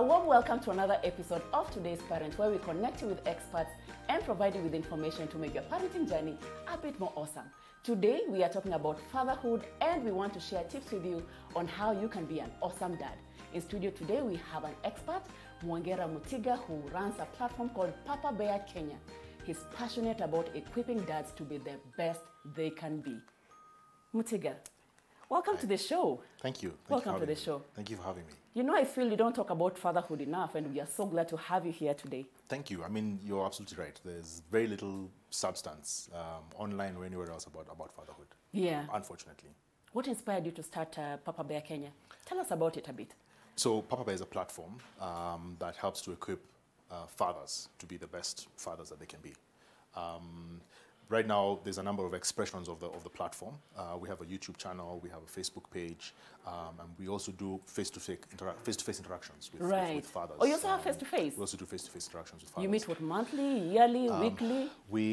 A warm welcome to another episode of Today's Parent, where we connect you with experts and provide you with information to make your parenting journey a bit more awesome. Today, we are talking about fatherhood, and we want to share tips with you on how you can be an awesome dad. In studio today, we have an expert, Mwangera Mutiga, who runs a platform called Papa Bear Kenya. He's passionate about equipping dads to be the best they can be. Mutiga, welcome to the show. Thank you. Welcome to the show. Thank you for having me. You know, I feel you don't talk about fatherhood enough, and we are so glad to have you here today. Thank you. I mean, you're absolutely right. There's very little substance online or anywhere else about fatherhood. Yeah. Unfortunately. What inspired you to start Papa Bear Kenya? Tell us about it a bit. So Papa Bear is a platform that helps to equip fathers to be the best fathers that they can be. Right now, there's a number of expressions of the platform. We have a YouTube channel, we have a Facebook page, and we also do face-to-face interactions with fathers. Oh, you also have face-to-face? We also do face-to-face interactions with fathers. You meet what, monthly, yearly, weekly?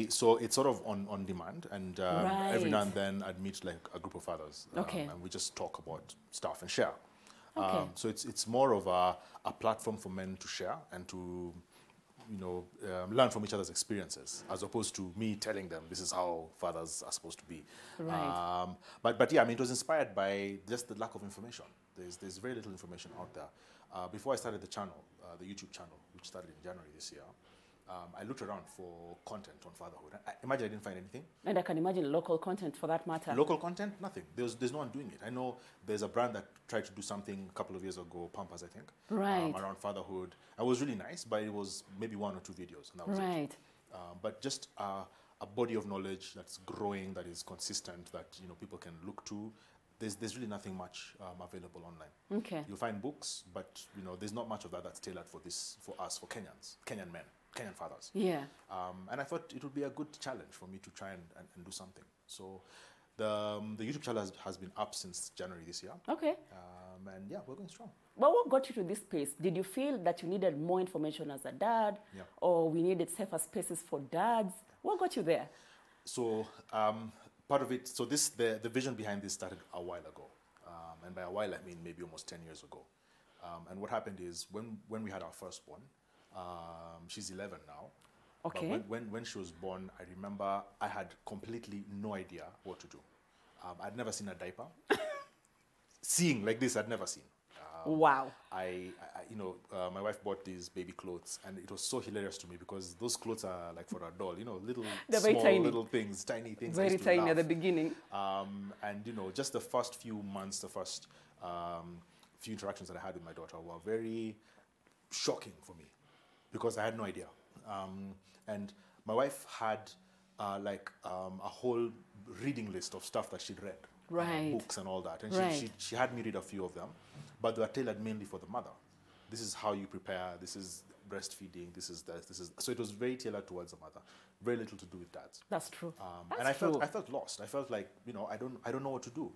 So it's sort of on demand, and every now and then I'd meet like a group of fathers, and we just talk about stuff and share. Okay. So it's more of a platform for men to share and to learn from each other's experiences, as opposed to me telling them this is how fathers are supposed to be. Right. But yeah, I mean, it was inspired by just the lack of information. There's very little information out there. Before I started the channel, the YouTube channel, which started in January this year, I looked around for content on fatherhood. Imagine I didn't find anything. And I can imagine local content for that matter. Local content? Nothing. There's no one doing it. I know there's a brand that tried to do something a couple of years ago, Pampers, I think. Right. Around fatherhood. It was really nice, but it was maybe 1 or 2 videos, and that was it. But just a body of knowledge that's growing, that is consistent, that people can look to. There's really nothing much available online. Okay. You'll find books, but there's not much of that that's tailored for us, for Kenyan men. Kenyan fathers. Yeah. And I thought it would be a good challenge for me to try and do something. So the YouTube channel has been up since January this year. Okay. And yeah, we're going strong. Well, what got you to this space? Did you feel that you needed more information as a dad? Yeah. Or we needed safer spaces for dads? What got you there? So part of it, so the vision behind this started a while ago. And by a while, I mean maybe almost 10 years ago. And what happened is when we had our firstborn, she's 11 now. Okay. But when she was born, I remember I had completely no idea what to do. I'd never seen a diaper. Seeing like this, I'd never seen. Wow. My wife bought these baby clothes, and it was so hilarious to me because those clothes are like for a doll, little small tiny. little things, tiny things. Very tiny at the beginning. And just the first few months, the first few interactions that I had with my daughter were very shocking for me, because I had no idea. And my wife had a whole reading list of stuff that she'd read, right. Books and all that. And right. she had me read a few of them, but they were tailored mainly for the mother. This is how you prepare, this is breastfeeding, this is this. So it was very tailored towards the mother, very little to do with dads. That's true. And I felt lost. I felt like, I don't know what to do,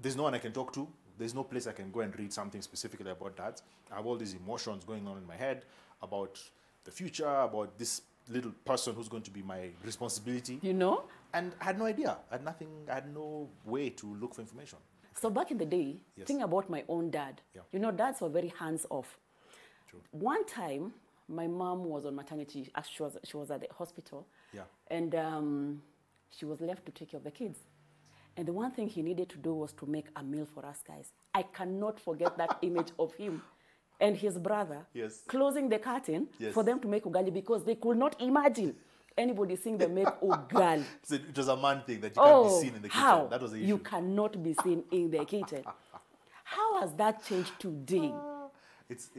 There's no one I can talk to. There's no place I can go and read something specifically about dads. I have all these emotions going on in my head about the future, about this little person who's going to be my responsibility. And I had no idea. I had no way to look for information. So back in the day, yes. Think about my own dad. Yeah. Dads were very hands-off. True. One time, my mom was on maternity. She was at the hospital. Yeah. And she was left to take care of the kids. And the one thing he needed to do was to make a meal for us guys. I cannot forget that image of him and his brother yes. closing the curtain yes. for them to make ugali, because they could not imagine anybody seeing them make ugali. So it was a man thing that you can't be seen in the kitchen. How? That was the issue. You cannot be seen in the kitchen. How has that changed today? It's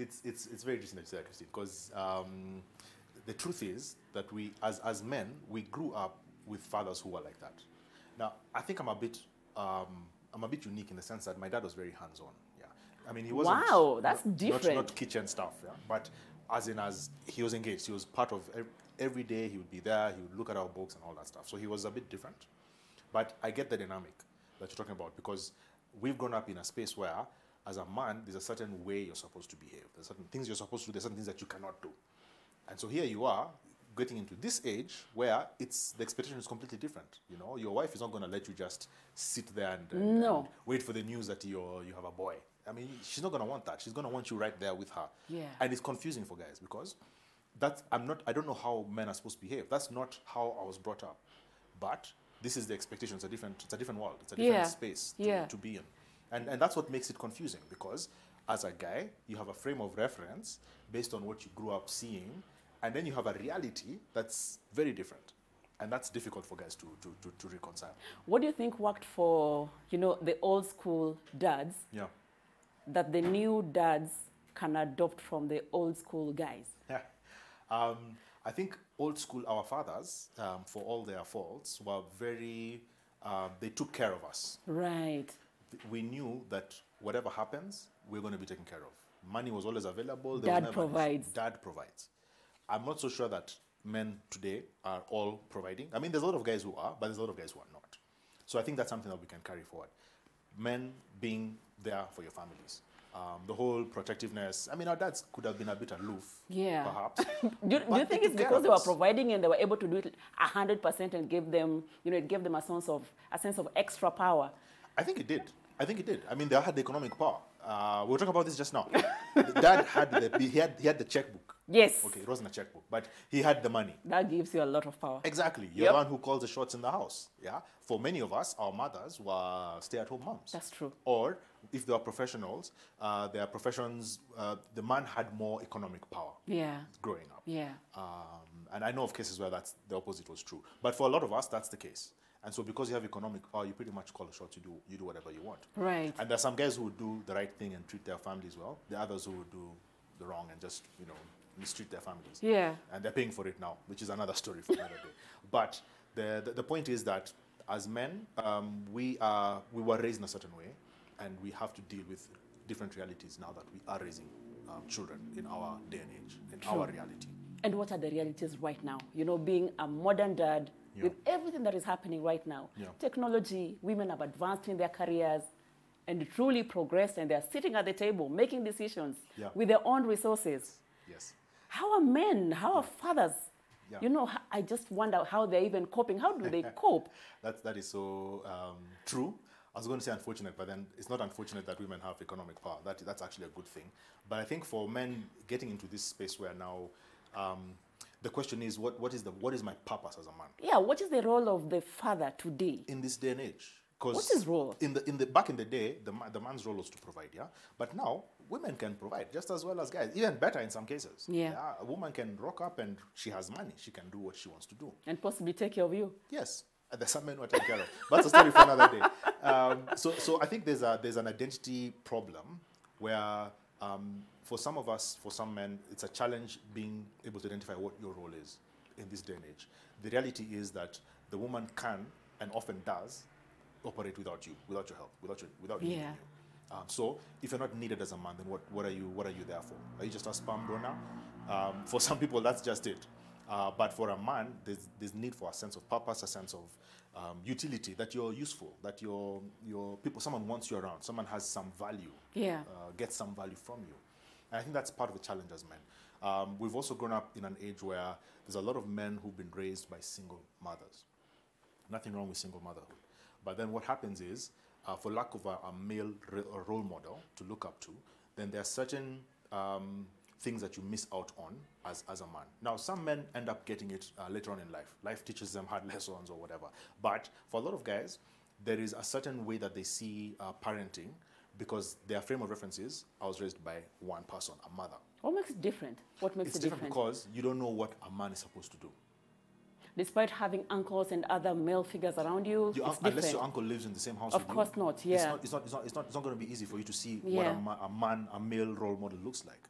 very interesting that you say that, Christine, because the truth is that we, as men, we grew up with fathers who were like that. Now, I think I'm a bit unique in the sense that my dad was very hands-on. Yeah, I mean, he wasn't. Wow, that's different. Not kitchen stuff. Yeah, but as he was engaged. He was part of every day. He would be there. He would look at our books and all that stuff. So he was a bit different. But I get the dynamic that you're talking about, because we've grown up in a space where, as a man, there's a certain way you're supposed to behave. There's certain things you're supposed to do. There's certain things that you cannot do. And so here you are, getting into this age where the expectation is completely different. Your wife is not going to let you just sit there and wait for the news that you have a boy. I mean, she's not going to want that. She's going to want you right there with her. Yeah. And it's confusing for guys because I don't know how men are supposed to behave. That's not how I was brought up. But this is the expectation. It's a different world. It's a different space to be in. And that's what makes it confusing because as a guy, you have a frame of reference based on what you grew up seeing, and then you have a reality that's very different. And that's difficult for guys to reconcile. What do you think worked for, the old school dads that the new dads can adopt from the old school guys? Yeah. I think old school, our fathers, for all their faults, were very, they took care of us. Right. We knew that whatever happens, we're going to be taken care of. Money was always available. Dad provides. Dad provides. I'm not so sure that men today are all providing. I mean, there's a lot of guys who are, but there's a lot of guys who are not. So I think that's something that we can carry forward. Men being there for your families. The whole protectiveness. I mean, our dads could have been a bit aloof, perhaps. do you think it's because they were providing and they were able to do it 100% and give them, it gave them a sense of extra power? I think it did. I mean, they had the economic power. We were talking about this just now. Dad had he had the checkbook. Yes. Okay, it wasn't a checkbook, but he had the money. That gives you a lot of power. Exactly. You're the one who calls the shots in the house. Yeah. For many of us, our mothers were stay-at-home moms. That's true. Or if they are professionals, their professions, the man had more economic power. Yeah. Growing up. Yeah. And I know of cases where the opposite was true. But for a lot of us, that's the case. And so because you have economic power, you pretty much call the shots. You do whatever you want. Right. And there's some guys who would do the right thing and treat their families well. The others who would do the wrong and just, mistreat their families. Yeah. And they're paying for it now, which is another story for another day. But the point is that as men, we were raised in a certain way, and we have to deal with different realities now that we are raising children in our day and age, in our reality. And what are the realities right now? Being a modern dad, with everything that is happening right now, technology, women have advanced in their careers and truly progressed, and they're sitting at the table making decisions with their own resources. Yes. How are men, how are fathers? Yeah. I just wonder how they're even coping. How do they cope? That is so true. I was going to say unfortunate, but then it's not unfortunate that women have economic power. That's actually a good thing. But I think for men getting into this space where now the question is, what is my purpose as a man? Yeah, what is the role of the father today? In this day and age. What's his role? Back in the day, the man's role was to provide, But now, women can provide just as well as guys, even better in some cases. Yeah. A woman can rock up and she has money. She can do what she wants to do. And possibly take care of you. Yes. There's some men who are taken care of. But that's a story for another day. So I think there's an identity problem where for some of us, for some men, it's a challenge being able to identify what your role is in this day and age. The reality is that the woman can, and often does, operate without you, without your help, without needing you. So if you're not needed as a man, then what are you there for? Are you just a sperm donor? For some people, that's just it. But for a man, there's need for a sense of purpose, a sense of utility, that you're useful, that someone wants you around, someone has some value, gets some value from you. And I think that's part of the challenge as men. We've also grown up in an age where there's a lot of men who've been raised by single mothers. Nothing wrong with single motherhood. But then what happens is, for lack of a male role model to look up to, then there are certain things that you miss out on as a man. Now, some men end up getting it later on in life. Life teaches them hard lessons or whatever. But for a lot of guys, there is a certain way that they see parenting because their frame of reference is, I was raised by one person, a mother. What makes it different? It's different because you don't know what a man is supposed to do. Despite having uncles and other male figures around you, it's unless your uncle lives in the same house with you. Of course not, yeah. It's not going to be easy for you to see what a male role model looks like,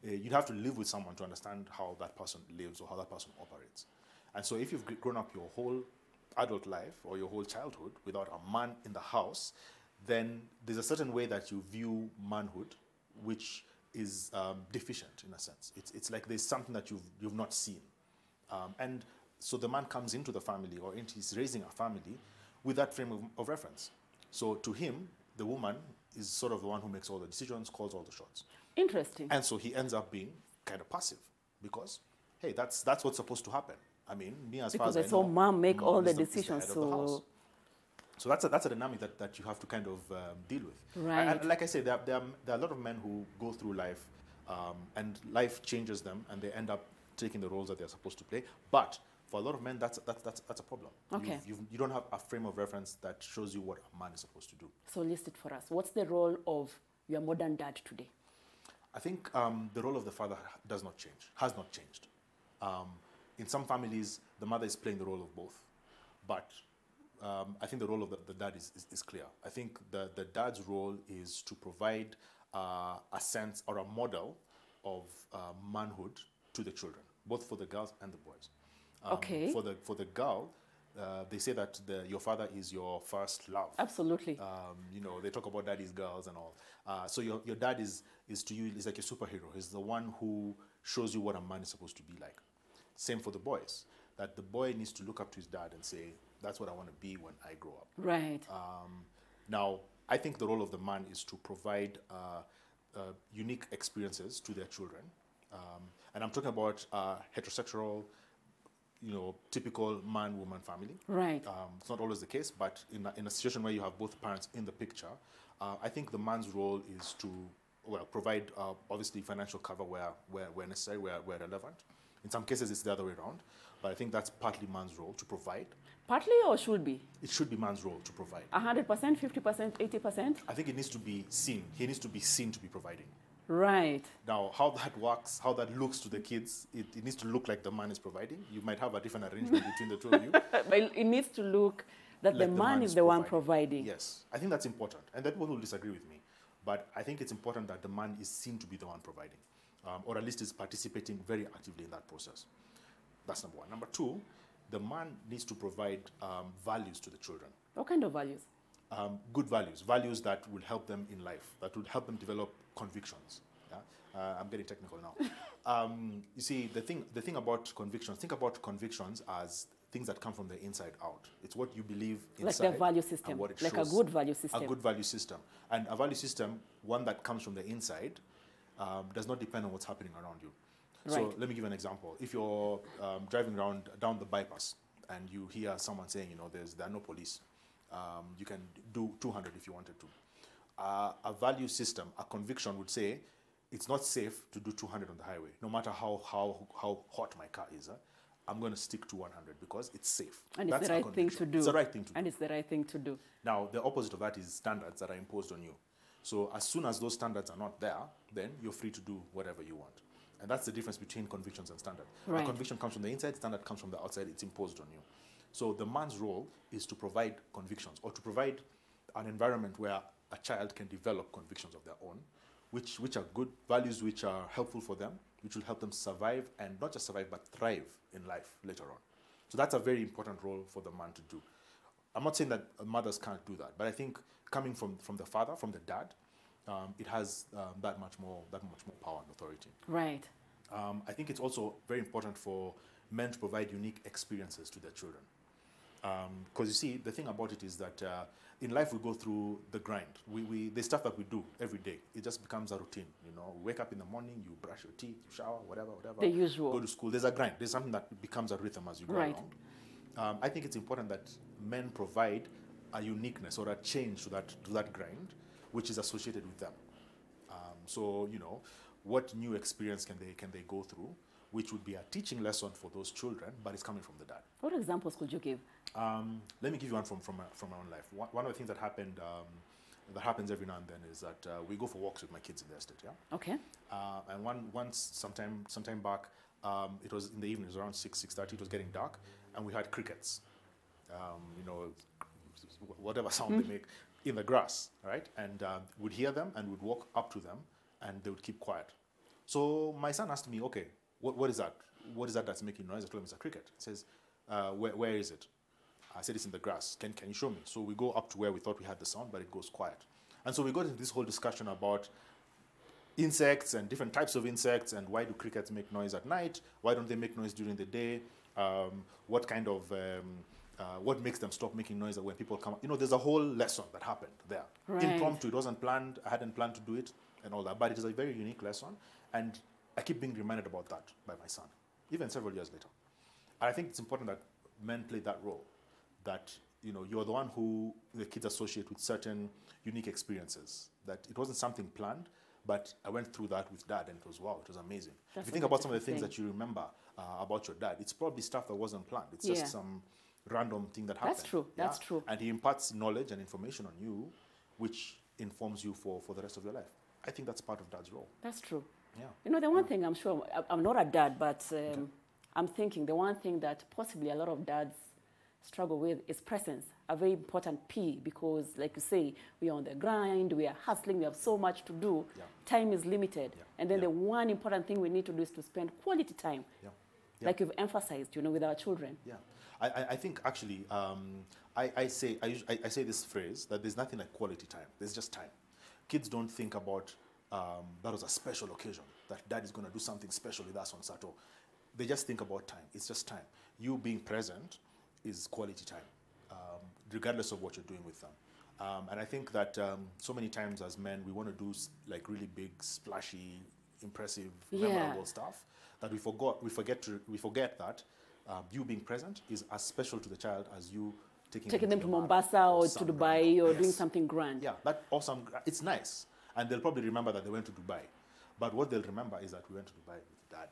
You'd have to live with someone to understand how that person lives or how that person operates. And so if you've grown up your whole adult life or your whole childhood without a man in the house, then there's a certain way that you view manhood, which is deficient in a sense. It's like there's something that you've not seen. And so the man comes into the family or he's raising a family with that frame of reference. So to him, the woman is sort of the one who makes all the decisions, calls all the shots. Interesting. And so he ends up being kind of passive because, hey, that's what's supposed to happen. I mean, me as far as I know, mom make all the decisions. So So that's a dynamic that you have to kind of deal with. Right. And like I say, there are a lot of men who go through life, and life changes them, and they end up taking the roles that they're supposed to play. But for a lot of men, that's a problem. Okay. You don't have a frame of reference that shows you what a man is supposed to do. So list it for us. What's the role of your modern dad today? I think the role of the father has not changed. In some families, the mother is playing the role of both. But I think the role of the dad is clear. I think the dad's role is to provide a sense or a model of manhood to the children, both for the girls and the boys. Okay. For the girl, they say that your father is your first love. Absolutely. They talk about daddy's girls and all. So your dad is to you is like a superhero. He's the one who shows you what a man is supposed to be like. Same for the boys. That the boy needs to look up to his dad and say, that's what I want to be when I grow up. Right. Now, I think the role of the man is to provide unique experiences to their children. And I'm talking about heterosexual, typical man-woman family. Right. It's not always the case, but in a situation where you have both parents in the picture, I think the man's role is to provide obviously financial cover where necessary, where relevant. In some cases, it's the other way around, but I think that's partly man's role to provide. Partly or should be? It should be man's role to provide. 100%, 50%, 80%? I think it needs to be seen. He needs to be seen to be providing. Right. Now, how that works, how that looks to the kids, it needs to look like the man is providing. You might have a different arrangement between the two of you. But it needs to look that like the man is the one providing. Yes, I think that's important. And that people will disagree with me. But I think it's important that the man is seen to be the one providing. Or at least is participating very actively in that process. That's number one. Number two, the man needs to provide values to the children. What kind of values? Good values that will help them in life, that will help them develop convictions. Yeah? I'm getting technical now. You see, the thing about convictions, think about convictions as things that come from the inside out. It's what you believe inside. Like the value system, what it like shows. a good value system. A good value system. And a value system, one that comes from the inside, does not depend on what's happening around you. Right. So let me give you an example. If you're driving around down the bypass and you hear someone saying, there are no police, you can do 200 if you wanted to. A value system, a conviction would say, it's not safe to do 200 on the highway, no matter how hot my car is. I'm going to stick to 100 because it's safe. And it's the right thing to do. It's the right thing to do. And it's the right thing to do. Now, the opposite of that is standards that are imposed on you. So as soon as those standards are not there, then you're free to do whatever you want. And that's the difference between convictions and standard. Right. A conviction comes from the inside, standard comes from the outside, it's imposed on you. So the man's role is to provide convictions or to provide an environment where a child can develop convictions of their own, which are good values, which are helpful for them, which will help them survive, and not just survive, but thrive in life later on. So that's a very important role for the man to do. I'm not saying that mothers can't do that, but I think coming from the father, from the dad, it has that much more power and authority. Right. I think it's also very important for men to provide unique experiences to their children. Because you see, the thing about it is that in life we go through the grind. The stuff that we do every day, it just becomes a routine. You wake up in the morning, you brush your teeth, you shower, whatever. The usual. Go to school. There's a grind. There's something that becomes a rhythm as you go along. I think it's important that men provide a uniqueness or a change to that grind, which is associated with them. So what new experience can they go through, which would be a teaching lesson for those children, but it's coming from the dad. What examples could you give? Let me give you one from my own life. One of the things that that happens every now and then is that we go for walks with my kids in the estate. Yeah. Okay. And sometime back, it was in the evening, it was around 6:30. It was getting dark, and we had crickets. Whatever sound they make in the grass, right? And we'd hear them and we'd walk up to them, and they would keep quiet. So my son asked me, okay, what is that? What is that that's making noise? I told him it's a cricket. He says, where is it? I said, it's in the grass. Can you show me? So we go up to where we thought we had the sound, but it goes quiet. And so we got into this whole discussion about insects and different types of insects, and why do crickets make noise at night? Why don't they make noise during the day? What kind of what makes them stop making noise when people come? There's a whole lesson that happened there. Right. Impromptu, it wasn't planned. I hadn't planned to do it and all that, but it is a very unique lesson, and I keep being reminded about that by my son, even several years later. And I think it's important that men play that role, that you're the one who the kids associate with certain unique experiences. That it wasn't something planned, but I went through that with dad, and it was wow, it was amazing. That's if you think about some of the things that you remember about your dad, it's probably stuff that wasn't planned. It's just some random thing that happened. That's true. That's true. And he imparts knowledge and information on you, which informs you for the rest of your life. I think that's part of dad's role. That's true. Yeah. The one thing I'm sure, I'm not a dad, but I'm thinking the one thing that possibly a lot of dads struggle with is presence, a very important P, because like you say, we are on the grind, we are hustling, we have so much to do, time is limited. And then the one important thing we need to do is to spend quality time, like you've emphasized, with our children. Yeah, I think actually, I say this phrase, that there's nothing like quality time, there's just time. Kids don't think about that was a special occasion, that dad is going to do something special with us on Sato. They just think about time. It's just time. You being present is quality time, regardless of what you're doing with them. And I think that so many times as men, we want to do like really big, splashy, impressive, memorable stuff that we forget that you being present is as special to the child as you taking them to Mombasa or to Dubai or doing something grand. Yeah, that awesome. It's nice. And they'll probably remember that they went to Dubai. But what they'll remember is that we went to Dubai with dad.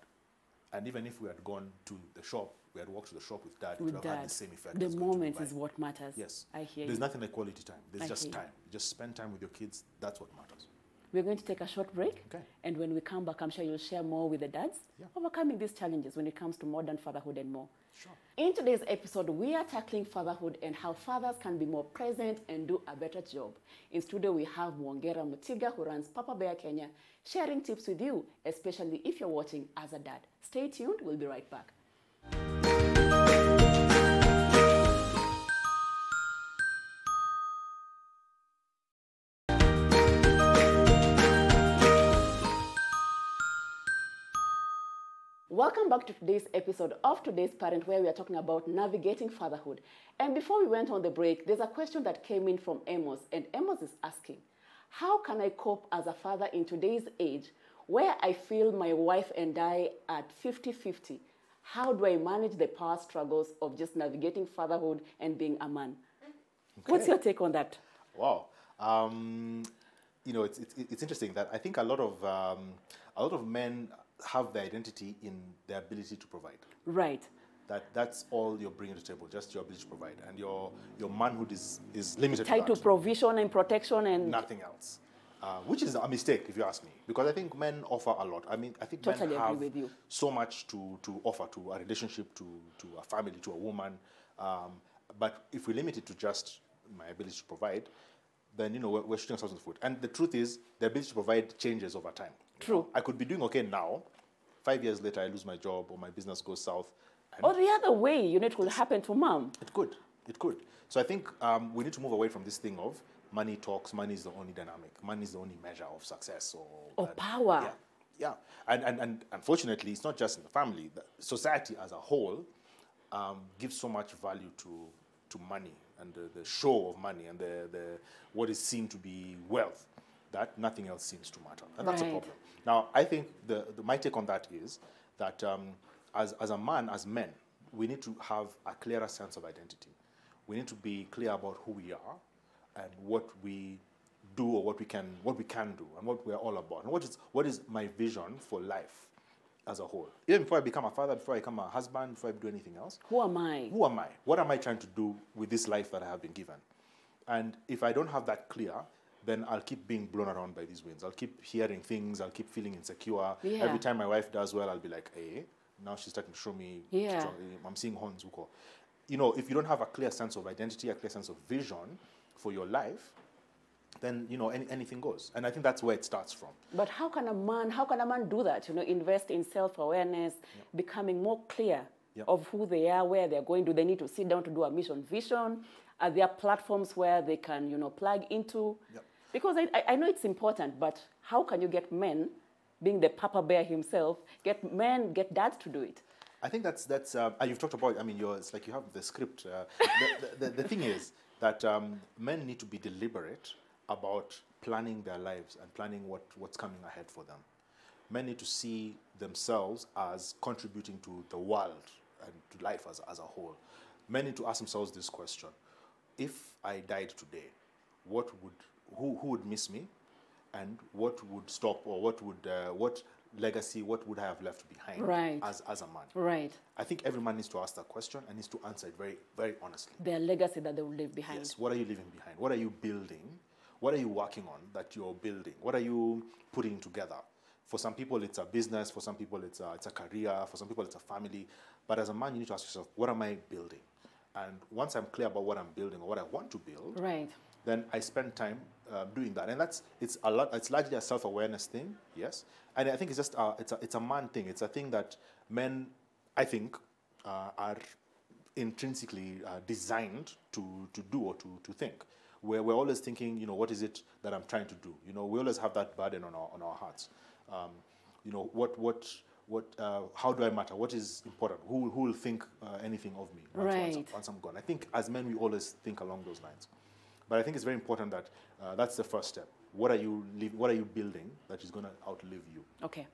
And even if we had gone to the shop, we had walked to the shop with dad, it would have had the same effect. The moment is what matters. Yes. I hear There's you. nothing like quality time. There's just time. Just spend time with your kids. That's what matters. We're going to take a short break. Okay. And when we come back, I'm sure you'll share more with the dads, overcoming these challenges when it comes to modern fatherhood and more. Sure. In today's episode, we are tackling fatherhood and how fathers can be more present and do a better job. In studio, we have Mwongera Mutiga, who runs Papa Bear Kenya, sharing tips with you, especially if you're watching as a dad. Stay tuned. We'll be right back. Welcome back to today's episode of Today's Parent, where we are talking about navigating fatherhood. And before we went on the break, there's a question that came in from Amos, and Amos is asking, how can I cope as a father in today's age where I feel my wife and I at 50-50? How do I manage the power struggles of just navigating fatherhood and being a man? Okay. What's your take on that? Wow. It's interesting that I think a lot of men have their identity in their ability to provide. Right. That's all you're bringing to the table, just your ability to provide. And your manhood is limited tied to provision and protection and nothing else. Which is a mistake, if you ask me, because I think men offer a lot. I mean, I think totally men have agree with you. So much to offer to a relationship, to a family, to a woman. But if we limit it to just my ability to provide, then we're shooting ourselves in the foot. And the truth is, the ability to provide changes over time. True. I could be doing okay now. 5 years later, I lose my job or my business goes south. Or the other way, it will happen to mom. It could. So I think we need to move away from this thing of money talks, money is the only dynamic, money is the only measure of success or power. Yeah. And unfortunately, it's not just in the family. The society as a whole gives so much value to money and the show of money and the what is seen to be wealth, that nothing else seems to matter. And that's a problem. Now, I think my take on that is that as a man, as men, we need to have a clearer sense of identity. We need to be clear about who we are and what we do or what we can do and what we're all about. And what is my vision for life as a whole. Even before I become a father, before I become a husband, before I do anything else. Who am I? Who am I? What am I trying to do with this life that I have been given? And if I don't have that clear, then I'll keep being blown around by these winds. I'll keep hearing things. I'll keep feeling insecure. Yeah. Every time my wife does well, I'll be like, hey, now she's starting to show me. Yeah. I'm seeing horns. If you don't have a clear sense of identity, a clear sense of vision for your life, then anything goes. And I think that's where it starts from. But how can a man do that? Invest in self-awareness, becoming more clear of who they are, where they're going. Do they need to sit down to do a mission vision? Are there platforms where they can plug into? Because I know it's important, but how can you get men, being the Papa Bear himself, get dads to do it? I think that's you've talked about. I mean, it's like you have the script. The thing is that men need to be deliberate about planning their lives and planning what's coming ahead for them. Men need to see themselves as contributing to the world and to life as a whole. Men need to ask themselves this question: if I died today, who would miss me, and what would stop, or what legacy, what would I have left behind as a man? Right. I think every man needs to ask that question and needs to answer it very, very honestly. Their legacy that they will leave behind. Yes. What are you leaving behind? What are you building? What are you working on that you're building? What are you putting together? For some people, it's a business. For some people, it's a career. For some people, it's a family. But as a man, you need to ask yourself, what am I building? And once I'm clear about what I'm building or what I want to build, then I spend time doing that. And it's largely a self-awareness thing, yes. And I think it's just it's a man thing. It's a thing that men, I think, are intrinsically designed to do or to think. We're always thinking, you know, what is it that I'm trying to do? You know, we always have that burden on our hearts. You know, how do I matter? What is important? Who will think anything of me once I'm gone? I think as men, we always think along those lines. But I think it's very important that that's the first step. What are you building that is going to outlive you? Okay.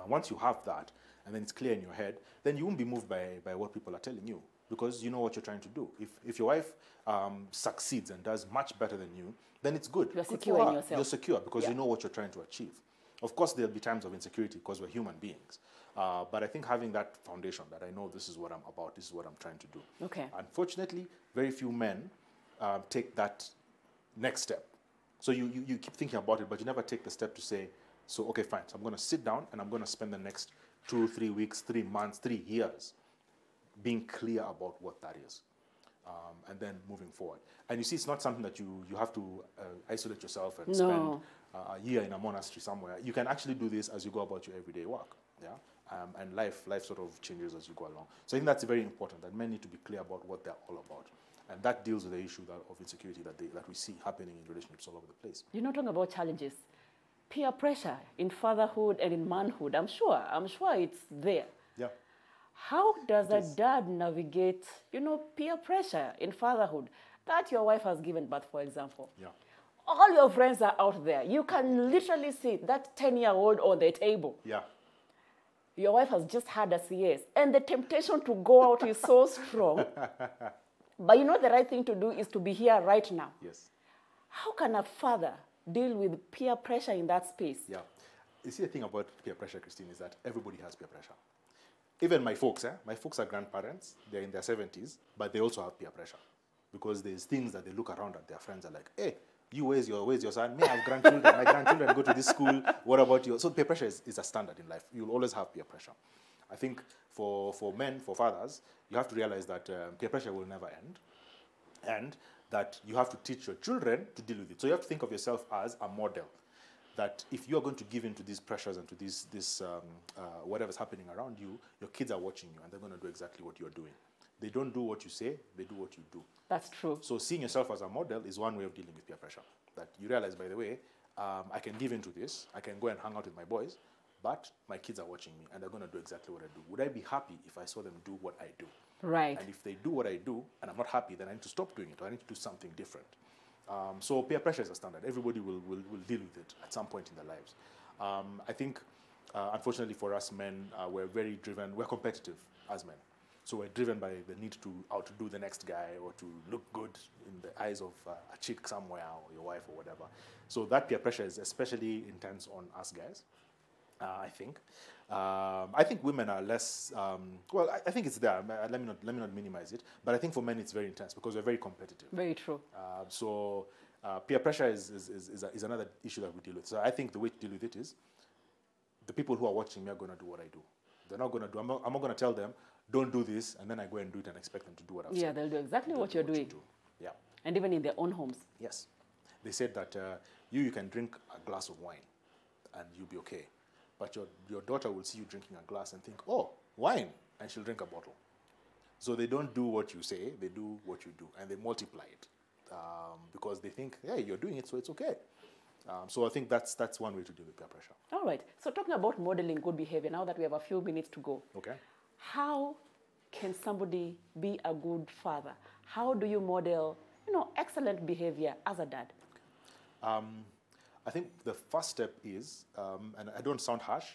Once you have that, and then it's clear in your head, then you won't be moved by what people are telling you, because you know what you're trying to do. If your wife succeeds and does much better than you, then it's good. You're secure in yourself. You're secure because you know what you're trying to achieve. Of course, there'll be times of insecurity because we're human beings. But I think having that foundation, that I know this is what I'm about, this is what I'm trying to do. Okay. Unfortunately, very few men take that next step. So you keep thinking about it, but you never take the step to say, so, okay, fine. So I'm going to sit down and I'm going to spend the next 2, 3 weeks, 3 months, 3 years being clear about what that is. And then moving forward. And you see, it's not something that you have to isolate yourself and spend a year in a monastery somewhere. You can actually do this as you go about your everyday work. Yeah. And life sort of changes as you go along. So I think that's very important, that men need to be clear about what they're all about. And that deals with the issue of insecurity that we see happening in relationships all over the place. You're not talking about challenges. Peer pressure in fatherhood and in manhood, I'm sure it's there. Yeah. How does a dad navigate, peer pressure in fatherhood that your wife has given birth, for example? Yeah. All your friends are out there. You can literally see that 10-year-old on the table. Yeah. Your wife has just had a CS, and the temptation to go out is so strong. But the right thing to do is to be here right now. Yes. How can a father deal with peer pressure in that space? Yeah. You see, the thing about peer pressure, Christine, is that everybody has peer pressure. Even my folks are grandparents. They're in their 70s, but they also have peer pressure. Because there's things that they look around at their friends are like, hey, where's your son? Me, I have grandchildren. My grandchildren go to this school. What about you? So peer pressure is a standard in life. You'll always have peer pressure. I think for men, for fathers, you have to realize that peer pressure will never end, and that you have to teach your children to deal with it. So you have to think of yourself as a model, that if you are going to give in to these pressures and to this whatever's happening around you, your kids are watching you, and they're going to do exactly what you're doing. They don't do what you say, they do what you do. That's true. So seeing yourself as a model is one way of dealing with peer pressure. That you realize, by the way, I can give into this, I can go and hang out with my boys, but my kids are watching me, and they're going to do exactly what I do. Would I be happy if I saw them do what I do? Right. And if they do what I do, and I'm not happy, then I need to stop doing it, or I need to do something different. So peer pressure is a standard. Everybody will deal with it at some point in their lives. I think, unfortunately for us men, we're very driven, we're competitive as men. So we're driven by the need to outdo the next guy, or to look good in the eyes of a chick somewhere, or your wife, or whatever. So that peer pressure is especially intense on us guys, I think. I think women are less, well, I think it's there. Let me not minimize it. But I think for men it's very intense because we're very competitive. Very true. So peer pressure is another issue that we deal with. So I think the way to deal with it is, the people who are watching me are going to do what I do. They're not going to do, I'm not going to tell them, don't do this, and then I go and do it and expect them to do what I've said. Yeah, they'll do exactly what you're doing. Yeah. And even in their own homes. Yes. They said that you can drink a glass of wine and you'll be okay. But your daughter will see you drinking a glass and think, oh, wine, and she'll drink a bottle. So they don't do what you say, they do what you do, and they multiply it because they think, hey, you're doing it, so it's okay. So I think that's one way to deal with peer pressure. All right. So talking about modeling good behavior, now that we have a few minutes to go. Okay. How can somebody be a good father? How do you model, excellent behavior as a dad? I think the first step is, and I don't sound harsh,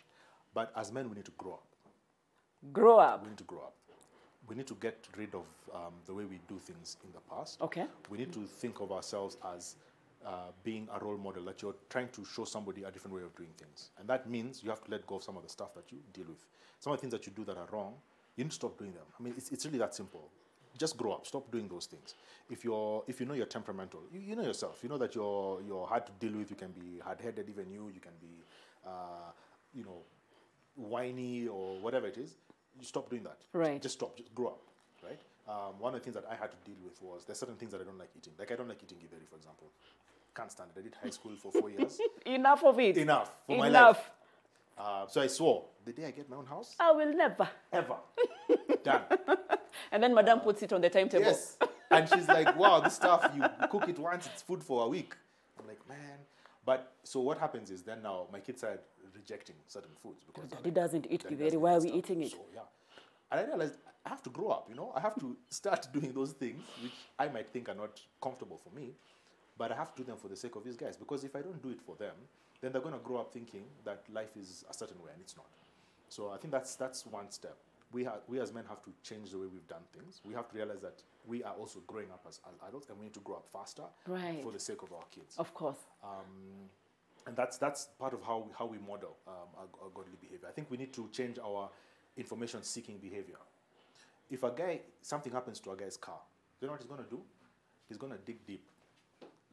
but as men we need to grow up. Grow up? We need to grow up. we need to get rid of the way we do things in the past. Okay. We need to think of ourselves as being a role model, that you're trying to show somebody a different way of doing things. And that means you have to let go of some of the stuff that you deal with. Some of the things that you do that are wrong, you need to stop doing them. I mean, it's really that simple. Just grow up. Stop doing those things. If you know you're temperamental, you know yourself. You know that you're hard to deal with. You can be hard-headed, even you. You can be, whiny or whatever it is. You stop doing that. Right. Just stop. Just grow up. Right. One of the things that I had to deal with was there's certain things that I don't like eating. Like I don't like eating githeri, for example. Can't stand it. I did high school for 4 years. Enough of it. Enough for my life. Enough. So I swore, the day I get my own house, I will never. ever, done. And then Madame puts it on the timetable. Yes. And she's like, wow, this stuff, you cook it once, it's food for a week. I'm like, man. But so what happens is then now my kids are rejecting certain foods because Daddy doesn't eat Daddy githeri. doesn't Why eat are we stuff. eating it? So, yeah. And I realized I have to grow up, I have to start doing those things which I might think are not comfortable for me, but I have to do them for the sake of these guys. Because if I don't do it for them, then they're going to grow up thinking that life is a certain way and it's not. So I think that's one step. We as men have to change the way we've done things. We have to realize that we are also growing up as adults, and we need to grow up faster for the sake of our kids. Of course. And that's part of how we model our godly behavior. I think we need to change our information-seeking behavior. If something happens to a guy's car, you know what he's going to do? He's going to dig deep.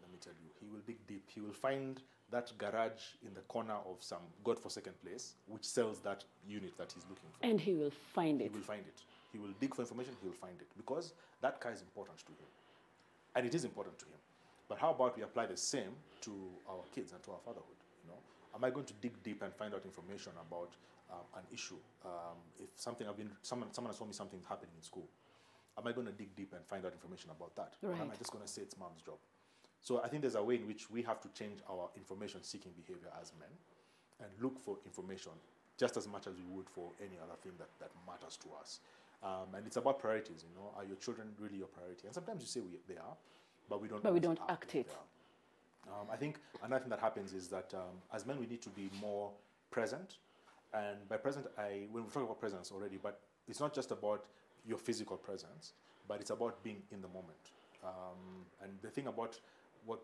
Let me tell you, he will dig deep. He will find that garage in the corner of some godforsaken place which sells that unit that he's looking for. And he will find it. He will find it. He will dig for information, he will find it. Because that car is important to him. And it is important to him. But how about we apply the same to our kids and to our fatherhood? Am I going to dig deep and find out information about an issue? If someone has told me something happening in school, am I going to dig deep and find out information about that? Right. Or am I just going to say it's mom's job? So I think there's a way in which we have to change our information-seeking behavior as men and look for information just as much as we would for any other thing that matters to us. And it's about priorities, Are your children really your priority? And sometimes you say they are, but we don't act it. I think another thing that happens is that as men, we need to be more present. And by present, when we talk about presence already, but it's not just about your physical presence, but it's about being in the moment. And the thing about what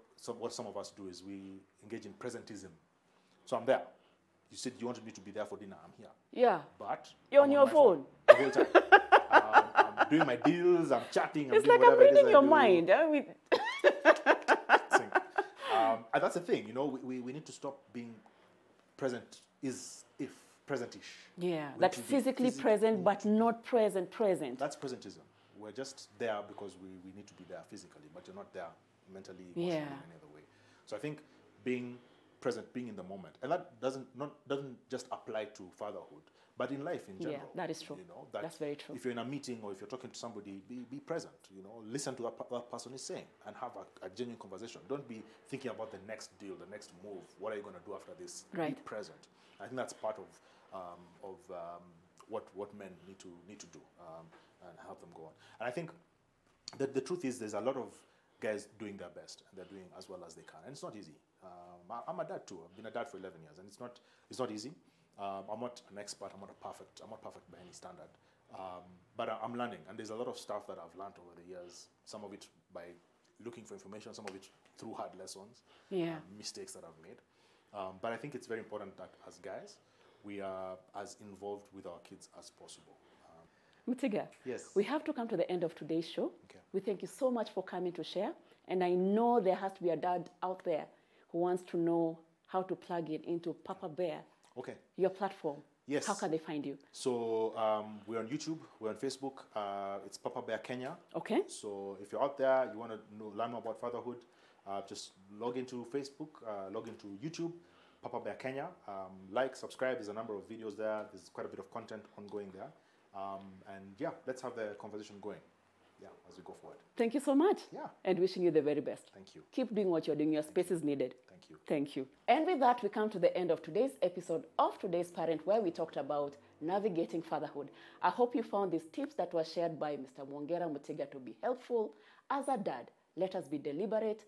some of us do is we engage in presentism. So I'm there. You said you wanted me to be there for dinner. I'm here. Yeah. But you're on your phone the whole time. I'm doing my deals. I'm chatting. It's like I'm reading your mind. And that's the thing. We need to stop being present. Present-ish. Yeah. That physically present, but not present. That's presentism. We're just there because we need to be there physically, but you're not there mentally, emotionally, in any other way. So I think being present, being in the moment, and that doesn't just apply to fatherhood, but in life in general. Yeah, that is true. That's very true. If you're in a meeting or if you're talking to somebody, be present. Listen to what that person is saying and have a genuine conversation. Don't be thinking about the next deal, the next move. What are you going to do after this? Right. Be present. I think that's part of what men need to do and help them go on. And I think that the truth is there's a lot of guys doing their best and they're doing as well as they can, and it's not easy. I'm a dad too. I've been a dad for 11 years, and it's not easy. I'm not an expert. I'm not perfect by any standard. But I'm learning, and there's a lot of stuff that I've learned over the years. Some of it by looking for information, some of it through hard lessons, mistakes that I've made. But I think it's very important that as guys, we are as involved with our kids as possible. Mutiga, yes. We have to come to the end of today's show. Okay. We thank you so much for coming to share. And I know there has to be a dad out there who wants to know how to plug in into Papa Bear, your platform. Yes. How can they find you? So we're on YouTube, we're on Facebook. It's Papa Bear Kenya. Okay. So if you're out there, you want to learn more about fatherhood, just log into Facebook, log into YouTube, Papa Bear Kenya. Like, subscribe. There's a number of videos there. There's quite a bit of content ongoing there. And yeah, let's have the conversation going. Yeah, as we go forward. Thank you so much. Yeah. And wishing you the very best. Thank you. Keep doing what you're doing. Your space is needed. Thank you. Thank you. And with that, we come to the end of today's episode of Today's Parent, where we talked about navigating fatherhood. I hope you found these tips that were shared by Mr. Mwongera Mutiga to be helpful. As a dad, let us be deliberate.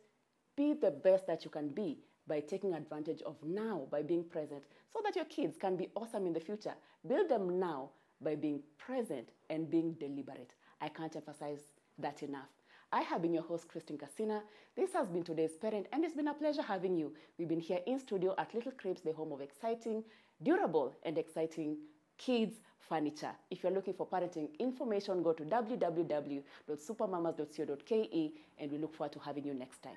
Be the best that you can be by taking advantage of now, by being present, so that your kids can be awesome in the future. Build them now by being present and being deliberate. I can't emphasize that enough. I have been your host, Christine Casina. This has been Today's Parent, and it's been a pleasure having you. We've been here in studio at Little Cribs, the home of exciting, durable, and exciting kids furniture. If you're looking for parenting information, go to www.supermamas.co.ke, and we look forward to having you next time.